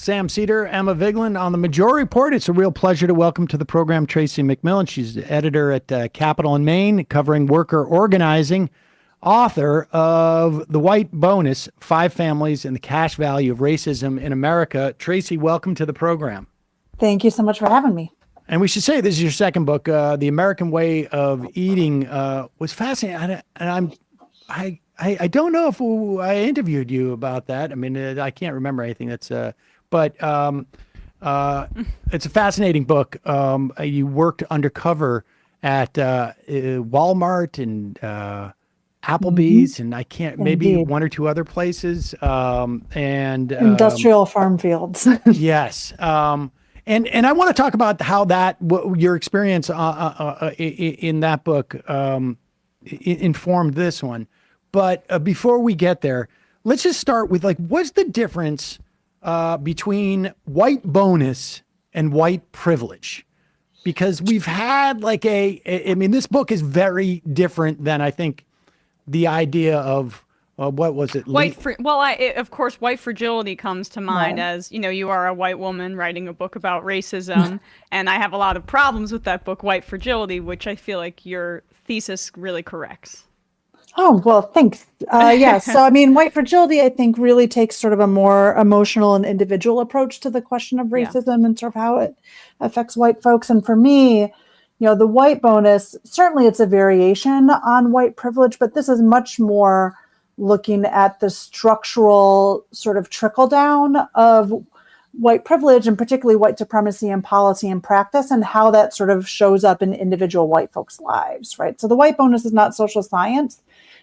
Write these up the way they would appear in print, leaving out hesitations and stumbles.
Sam Seder, Emma Vigeland on the Majority Report. It's a real pleasure to welcome to the program Tracie McMillan. She's the editor at Capital in Maine, covering worker organizing, author of The White Bonus, 5 Families and the Cash Value of Racism in America. Tracie, welcome to the program. Thank you so much for having me. And we should say this is your second book. The American Way of Eating was fascinating. And I don't know if I interviewed you about that. I mean, I can't remember anything that's, but it's a fascinating book. You worked undercover at Walmart and Applebee's, and I can't, maybe Indeed. one or two other places. And Industrial farm fields. yes. And I want to talk about how that, your experience in that book informed this one. But before we get there, let's just start with, like, what's the difference between white bonus and white privilege? Because we've had like I mean, this book is very different than, I think, the idea of what was it? Of course, white fragility comes to mind as, you know, you are a white woman writing a book about racism. And I have a lot of problems with that book, White Fragility, which I feel like your thesis really corrects. Oh, well, thanks. Yeah. So, I mean, white fragility, I think, really takes sort of a more emotional and individual approach to the question of racism and sort of how it affects white folks. And for me, you know, the white bonus, certainly it's a variation on white privilege, but this is much more looking at the structural sort of trickle down of white privilege, and particularly white supremacy in policy and practice, and how that sort of shows up in individual white folks' lives, right? So the white bonus is not social science.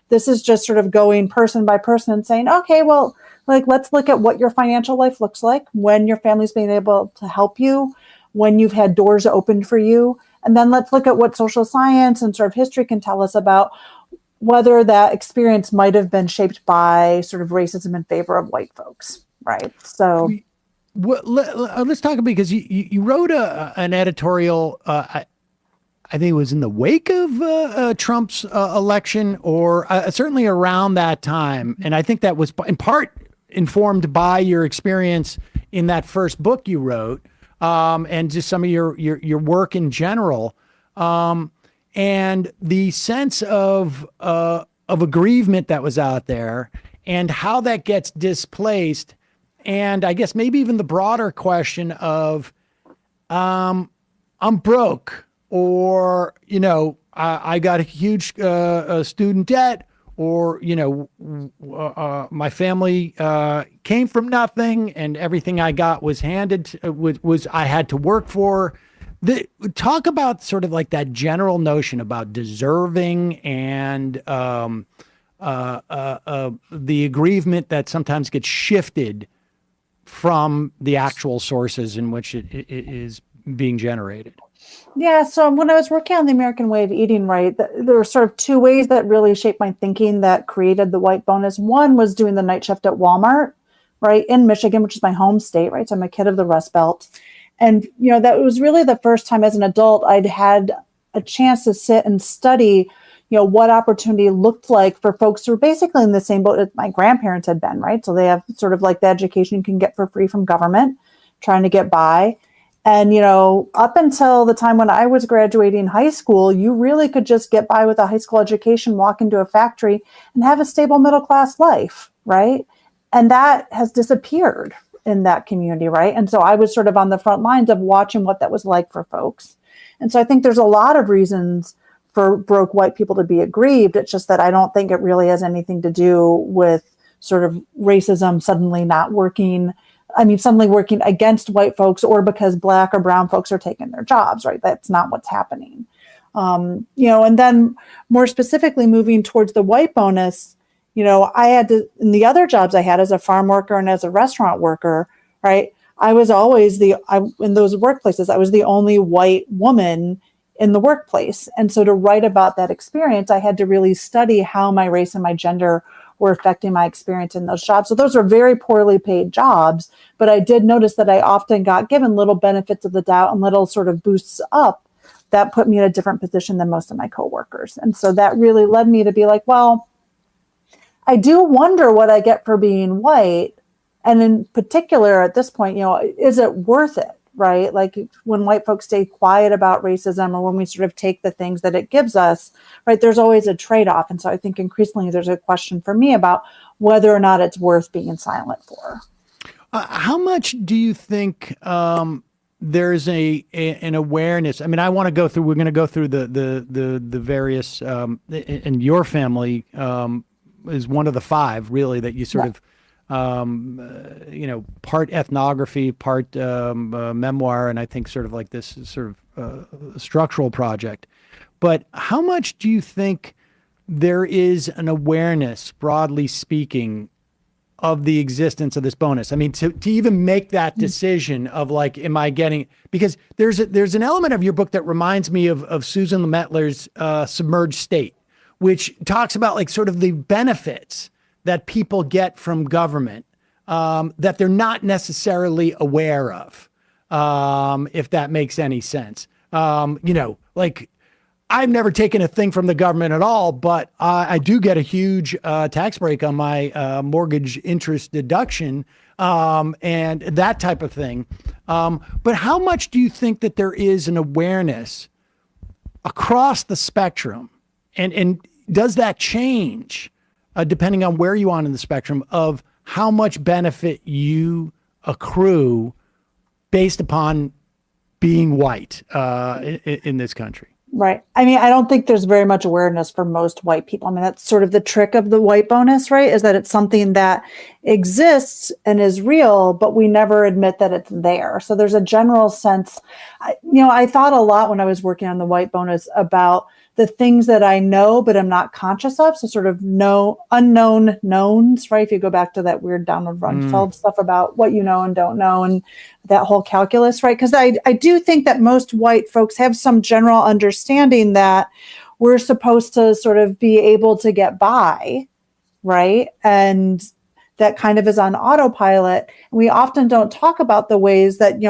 This is just sort of going person by person and saying, okay, well, like, let's look at what your financial life looks like, when your family's been able to help you, when you've had doors opened for you. And then let's look at what social science and sort of history can tell us about whether that experience might have been shaped by sort of racism in favor of white folks, right? So let's talk, because you wrote an editorial, I think it was in the wake of Trump's election, or certainly around that time. And I think that was in part informed by your experience in that first book you wrote, and just some of your work in general, and the sense of aggrievement that was out there, and how that gets displaced. And I guess maybe even the broader question of, I'm broke, or, you know, I got a huge student debt, or, you know, my family came from nothing, and everything I got was handed, was I had to work for. Talk about sort of like that general notion about deserving and the aggrievement that sometimes gets shifted from the actual sources in which it is being generated. yeah, so when I was working on the American Way of Eating, right, there were sort of 2 ways that really shaped my thinking that created the white bonus. One was doing the night shift at Walmart, right, in Michigan, which is my home state, right? So I'm a kid of the Rust Belt. And, you know, that was really the first time as an adult I'd had a chance to sit and study, you know, what opportunity looked like for folks who were basically in the same boat as my grandparents had been, right? So they have sort of like the education you can get for free from government, trying to get by. And, you know, up until the time when I was graduating high school, you really could just get by with a high school education, walk into a factory, and have a stable middle-class life, right? And that has disappeared in that community, right? And so I was sort of on the front lines of watching what that was like for folks. And so I think there's a lot of reasons for broke white people to be aggrieved. It's just that I don't think it really has anything to do with sort of racism suddenly not working. I mean, suddenly working against white folks, or because Black or brown folks are taking their jobs, right? That's not what's happening. You know, and then more specifically moving towards the white bonus, you know, I had to, in the other jobs I had as a farm worker and as a restaurant worker, right? I was always in those workplaces, I was the only white woman in the workplace. And so to write about that experience, I had to really study how my race and my gender were affecting my experience in those jobs. So those were very poorly paid jobs, but I did notice that I often got given little benefits of the doubt and little sort of boosts up that put me in a different position than most of my coworkers. And so that really led me to be like, well, I do wonder what I get for being white. And in particular, at this point, is it worth it, right? Like when white folks stay quiet about racism, or when we sort of take the things that it gives us, right, there's always a trade-off. And so I think increasingly there's a question for me about whether or not it's worth being silent for. How much do you think there's an awareness? I mean, we're going to go through the various, and your family is one of the five really that you sort of, part ethnography, part memoir, and I think sort of like this sort of structural project. But how much do you think there is an awareness, broadly speaking, of the existence of this bonus? I mean, to even make that decision of like, am I getting, because there's an element of your book that reminds me of Susan Lemetler's Submerged State, which talks about like sort of the benefits that people get from government that they're not necessarily aware of, if that makes any sense. Like I've never taken a thing from the government at all, but I do get a huge tax break on my mortgage interest deduction and that type of thing. But how much do you think that there is an awareness across the spectrum? And does that change depending on where you are in the spectrum of how much benefit you accrue based upon being white in this country? Right. I mean, I don't think there's very much awareness for most white people. I mean, that's sort of the trick of the white bonus, right? Is that it's something that exists and is real, but we never admit that it's there. So there's a general sense, I thought a lot when I was working on the white bonus about the things that I know, but I'm not conscious of. So sort of unknown knowns, right? If you go back to that weird Donald Rumsfeld stuff about what you know and don't know and that whole calculus, right? Because I do think that most white folks have some general understanding that we're supposed to sort of be able to get by, right? And that kind of is on autopilot. And we often don't talk about the ways that,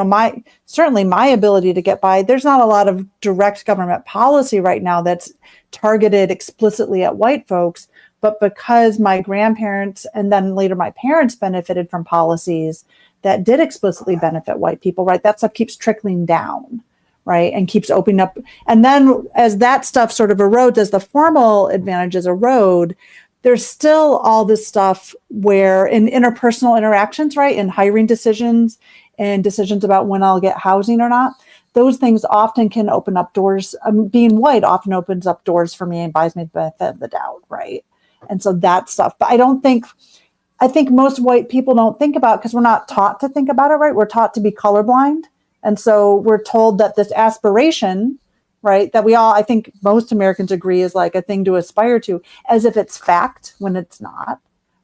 certainly my ability to get by, there's not a lot of direct government policy right now that's targeted explicitly at white folks, but because my grandparents and then later my parents benefited from policies that did explicitly benefit white people, right? That stuff keeps trickling down, right? And keeps opening up. And then as that stuff sort of erodes, as the formal advantages erode, there's still all this stuff where in interpersonal interactions, right, in hiring decisions and decisions about when I'll get housing or not, those things often can open up doors. Being white often opens up doors for me and buys me the benefit of the doubt, right? And so that stuff. But I think most white people don't think about, because we're not taught to think about it, right? We're taught to be colorblind. And so we're told that this aspiration, right, that I think most Americans agree is like a thing to aspire to, as if it's fact when it's not,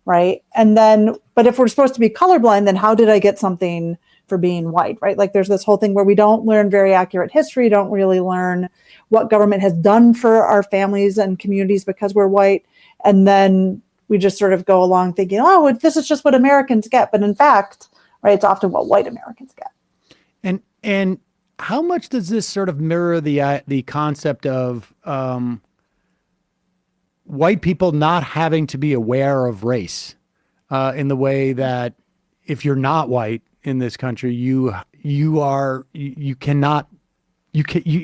right? And then, but if we're supposed to be colorblind, then how did I get something for being white, right? Like there's this whole thing where we don't learn very accurate history, don't really learn what government has done for our families and communities because we're white. And then we just sort of go along thinking, oh, this is just what Americans get. But in fact, right, it's often what white Americans get. And how much does this sort of mirror the concept of white people not having to be aware of race in the way that if you're not white in this country, you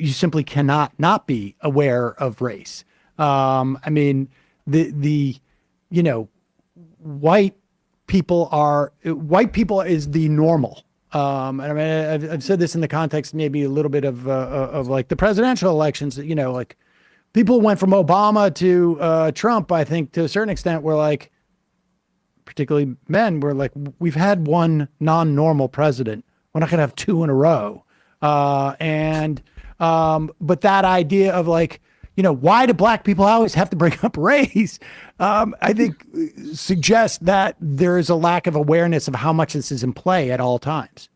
simply cannot not be aware of race. I mean, white people is the normal. And I mean, I've said this in the context, maybe a little bit of like the presidential elections, like people went from Obama to Trump, I think to a certain extent were like, particularly men were like, we've had one non-normal president. We're not going to have two in a row. But that idea of like, why do black people always have to bring up race? I think suggests that there is a lack of awareness of how much this is in play at all times.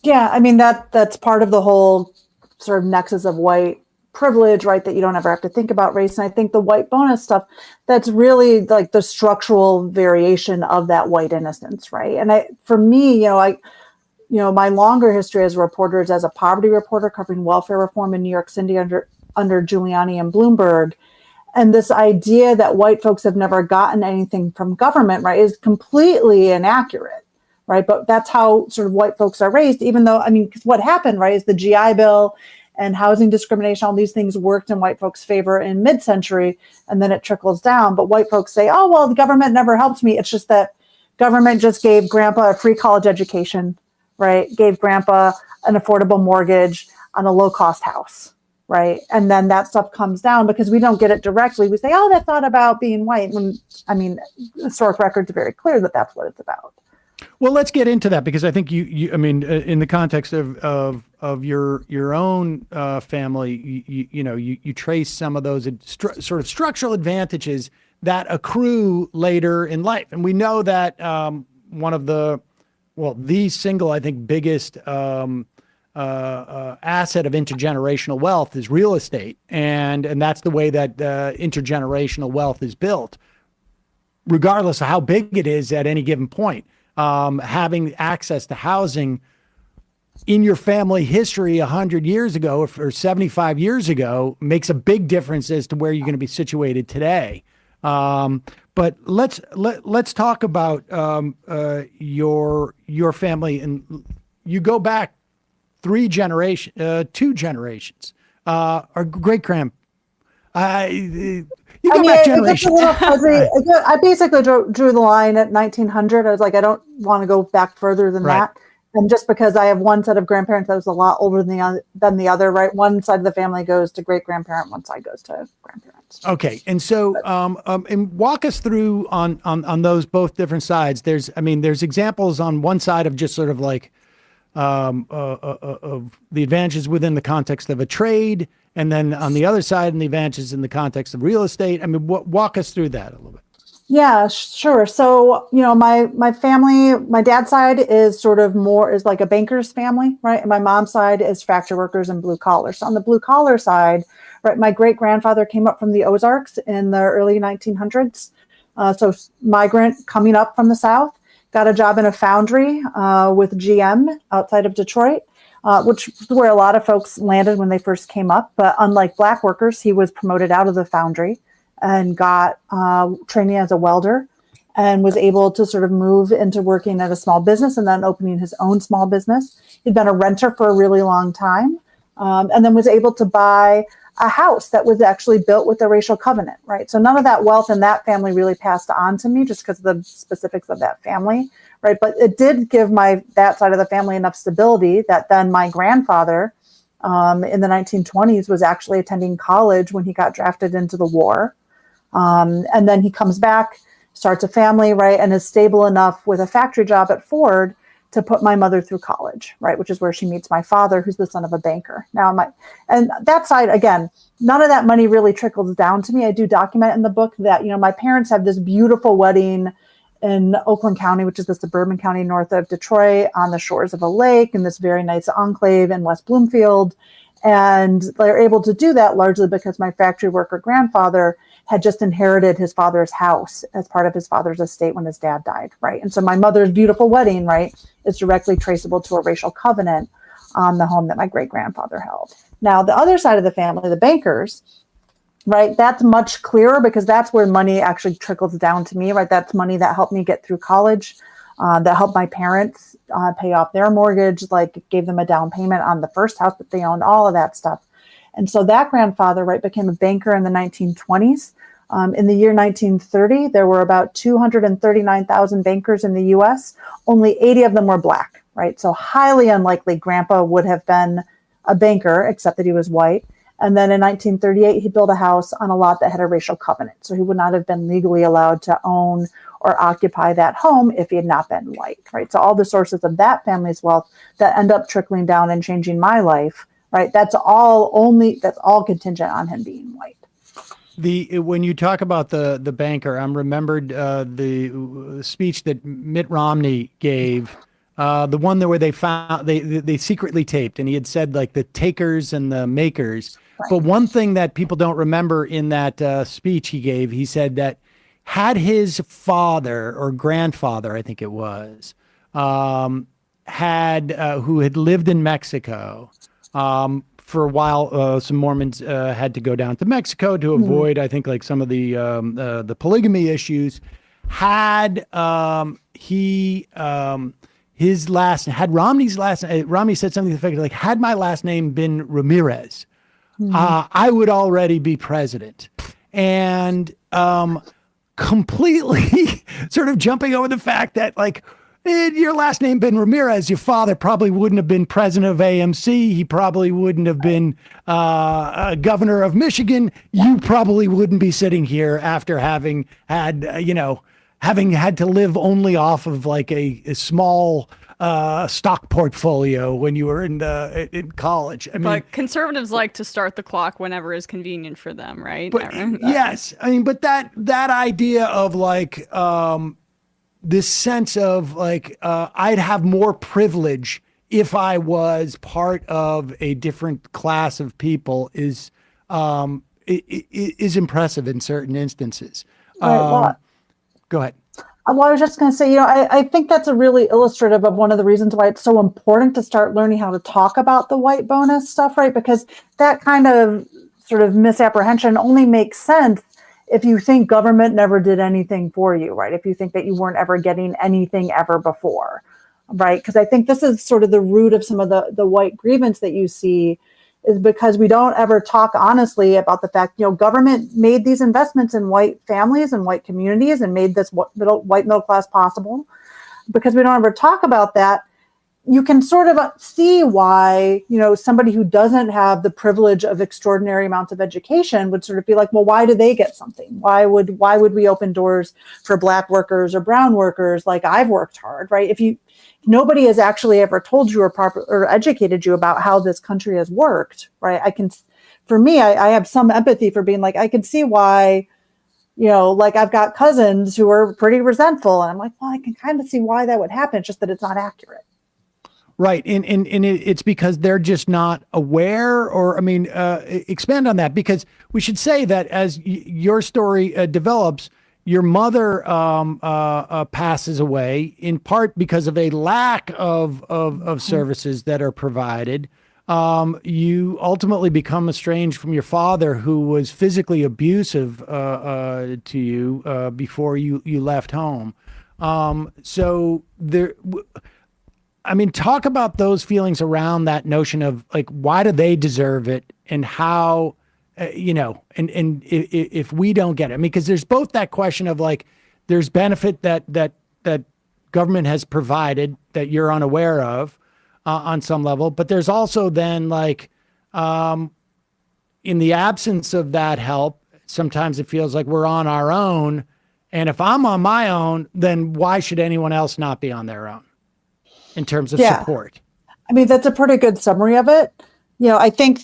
Yeah, I mean, that's part of the whole sort of nexus of white privilege, right? That you don't ever have to think about race. And I think the white bonus stuff, that's really like the structural variation of that white innocence, right? And for me, my longer history as a reporter is as a poverty reporter covering welfare reform in New York City under Giuliani and Bloomberg. And this idea that white folks have never gotten anything from government, right, is completely inaccurate, right? But that's how sort of white folks are raised, even though, I mean, 'cause what happened, right, is the GI Bill and housing discrimination, all these things worked in white folks' favor in mid-century, and then it trickles down. But white folks say, oh, well, the government never helped me. It's just that government just gave grandpa a free college education, right? Gave grandpa an affordable mortgage on a low-cost house, right? And then that stuff comes down because we don't get it directly. We say, oh, that's not about being white. When, I mean, historic records are very clear that that's what it's about. Well, let's get into that because I think I mean, in the context of your own family, you trace some of those sort of structural advantages that accrue later in life, and we know that one of the single, I think, biggest asset of intergenerational wealth is real estate, and that's the way that intergenerational wealth is built, regardless of how big it is at any given point. Having access to housing in your family history 100 years ago or 75 years ago makes a big difference as to where you're going to be situated today. But let's talk about your family, and you go back two generations, or great grand. You go back generations. I basically drew the line at 1900. I was like, I don't want to go back further than that. And just because I have one set of grandparents that was a lot older than the other, right? One side of the family goes to great grandparent, one side goes to grandparents. Okay, and so and walk us through on those both different sides. There's examples on one side of just sort of like of the advantages within the context of a trade, and then on the other side, and the advantages in the context of real estate. I mean, walk us through that a little bit. Yeah, sure. So, my family, my dad's side is sort of is like a banker's family, right? And my mom's side is factory workers and blue collar. So on the blue collar side, right, my great grandfather came up from the Ozarks in the early 1900s. So migrant coming up from the South, got a job in a foundry with GM outside of Detroit, which is where a lot of folks landed when they first came up. But unlike black workers, he was promoted out of the foundry and got training as a welder, and was able to sort of move into working at a small business and then opening his own small business. He'd been a renter for a really long time, and then was able to buy a house that was actually built with a racial covenant, right? So none of that wealth in that family really passed on to me just because of the specifics of that family, right? But it did give that side of the family enough stability that then my grandfather in the 1920s was actually attending college when he got drafted into the war. And then he comes back, starts a family, right, and is stable enough with a factory job at Ford to put my mother through college, right, which is where she meets my father, who's the son of a banker. And that side, again, none of that money really trickles down to me. I do document in the book that, my parents had this beautiful wedding in Oakland County, which is the suburban county north of Detroit, on the shores of a lake in this very nice enclave in West Bloomfield. And they're able to do that largely because my factory worker grandfather had just inherited his father's house as part of his father's estate when his dad died, right? And so my mother's beautiful wedding, right, is directly traceable to a racial covenant on the home that my great-grandfather held. Now, the other side of the family, the bankers, right, that's much clearer because that's where money actually trickles down to me, right? That's money that helped me get through college, that helped my parents pay off their mortgage, like gave them a down payment on the first house that they owned, all of that stuff. And so that grandfather, right, became a banker in the 1920s. In the year 1930, there were about 239,000 bankers in the U.S. Only 80 of them were black, right? So highly unlikely grandpa would have been a banker, except that he was white. And then in 1938, he built a house on a lot that had a racial covenant. So he would not have been legally allowed to own or occupy that home if he had not been white, right? So all the sources of that family's wealth that end up trickling down and changing my life, right? That's all contingent on him being white. When you talk about the banker, I'm remembered the speech that Mitt Romney gave, the one where they secretly taped, and he had said like the takers and the makers. Right. But one thing that people don't remember in that speech he gave, he said that had his father or grandfather, I think it was, who had lived in Mexico. For a while, some Mormons had to go down to Mexico to avoid, I think, like some of the polygamy issues. Had he had Romney's last, Romney said something to the effect like, had my last name been Ramirez, I would already be president. And completely sort of jumping over the fact that like, your last name been Ramirez, your father probably wouldn't have been president of AMC. He probably wouldn't have been governor of Michigan. You probably wouldn't be sitting here after having had, having had to live only off of like a small stock portfolio when you were in college. I mean, but conservatives like to start the clock whenever is convenient for them, right? But, yes, I mean, but that idea of like this sense of like I'd have more privilege if I was part of a different class of people is impressive in certain instances. Right, Go ahead. Well, I was just going to say, I think that's a really illustrative of one of the reasons why it's so important to start learning how to talk about the white bonus stuff, right? Because that kind of sort of misapprehension only makes sense if you think government never did anything for you, right? If you think that you weren't ever getting anything ever before, right? Because I think this is sort of the root of some of the white grievance that you see, is because we don't ever talk honestly about the fact, government made these investments in white families and white communities and made this white middle class possible. Because we don't ever talk about that, you can sort of see why, somebody who doesn't have the privilege of extraordinary amounts of education would sort of be like, well, why do they get something? Why would we open doors for Black workers or brown workers? Like, I've worked hard, right? If nobody has actually ever told you or educated you about how this country has worked, right? I have some empathy for being like, I can see why, like I've got cousins who are pretty resentful, and I'm like, well, I can kind of see why that would happen. It's just that it's not accurate. Right. And it's because they're just not aware, or, I mean, expand on that, because we should say that as your story develops, your mother passes away in part because of a lack of services that are provided. You ultimately become estranged from your father, who was physically abusive to you before you left home. So there. I mean, talk about those feelings around that notion of like, why do they deserve it, and how, and if we don't get it, I mean, because there's both that question of like, there's benefit that government has provided that you're unaware of on some level, but there's also then like, in the absence of that help, sometimes it feels like we're on our own. And if I'm on my own, then why should anyone else not be on their own? In terms of support. I mean, that's a pretty good summary of it. I think,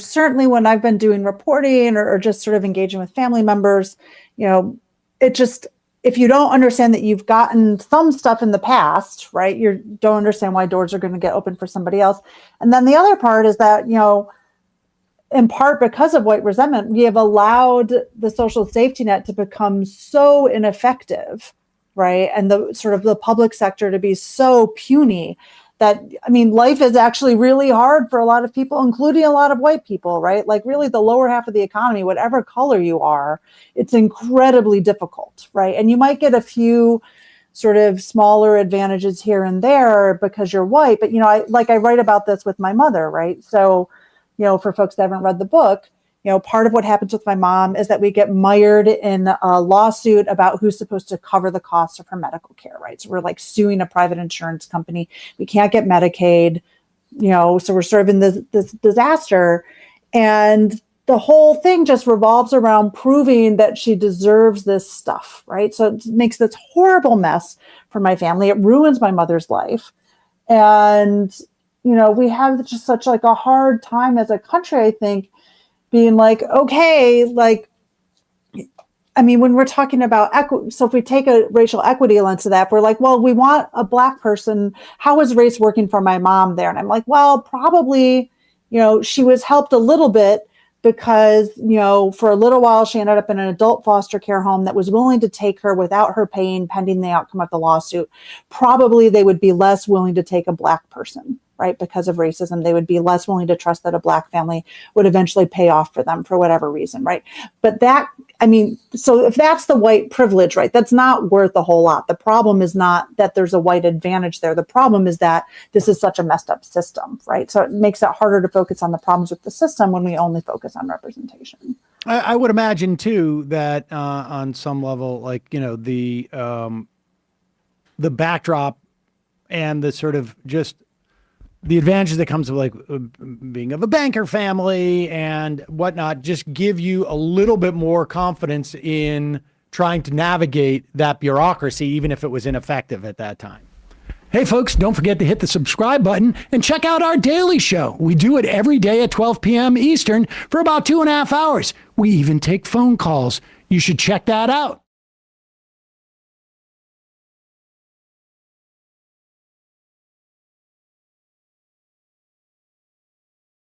certainly when I've been doing reporting or just sort of engaging with family members, it just, if you don't understand that you've gotten some stuff in the past, right, you don't understand why doors are going to get open for somebody else. And then the other part is that, in part because of white resentment, we have allowed the social safety net to become so ineffective, right? And the sort of the public sector to be so puny that, I mean, life is actually really hard for a lot of people, including a lot of white people, right? Like really the lower half of the economy, whatever color you are, it's incredibly difficult, right? And you might get a few sort of smaller advantages here and there because you're white, but, I write about this with my mother, right? So, for folks that haven't read the book, part of what happens with my mom is that we get mired in a lawsuit about who's supposed to cover the costs of her medical care, right? So we're like suing a private insurance company. We can't get Medicaid, so we're sort of in this disaster. And the whole thing just revolves around proving that she deserves this stuff, right? So it makes this horrible mess for my family. It ruins my mother's life. And, we have just such like a hard time as a country, I think, being like, okay, like, I mean, when we're talking about equity, so if we take a racial equity lens to that, we're like, well, we want a Black person. How is race working for my mom there? And I'm like, well, probably, she was helped a little bit because, for a little while, she ended up in an adult foster care home that was willing to take her without her paying pending the outcome of the lawsuit. Probably they would be less willing to take a Black person, right? Because of racism, they would be less willing to trust that a Black family would eventually pay off for them for whatever reason, right? But that I mean, so if that's the white privilege, right, that's not worth a whole lot. The problem is not that there's a white advantage there. The problem is that this is such a messed up system, right? So it makes it harder to focus on the problems with the system when we only focus on representation. I would imagine too that on some level, like, you know, the backdrop and the sort of just the advantages that comes with like being of a banker family and whatnot, just give you a little bit more confidence in trying to navigate that bureaucracy, even if it was ineffective at that time. Hey folks, don't forget to hit the subscribe button and check out our daily show. We do it every day at 12 p.m. Eastern for about 2.5 hours. We even take phone calls. You should check that out.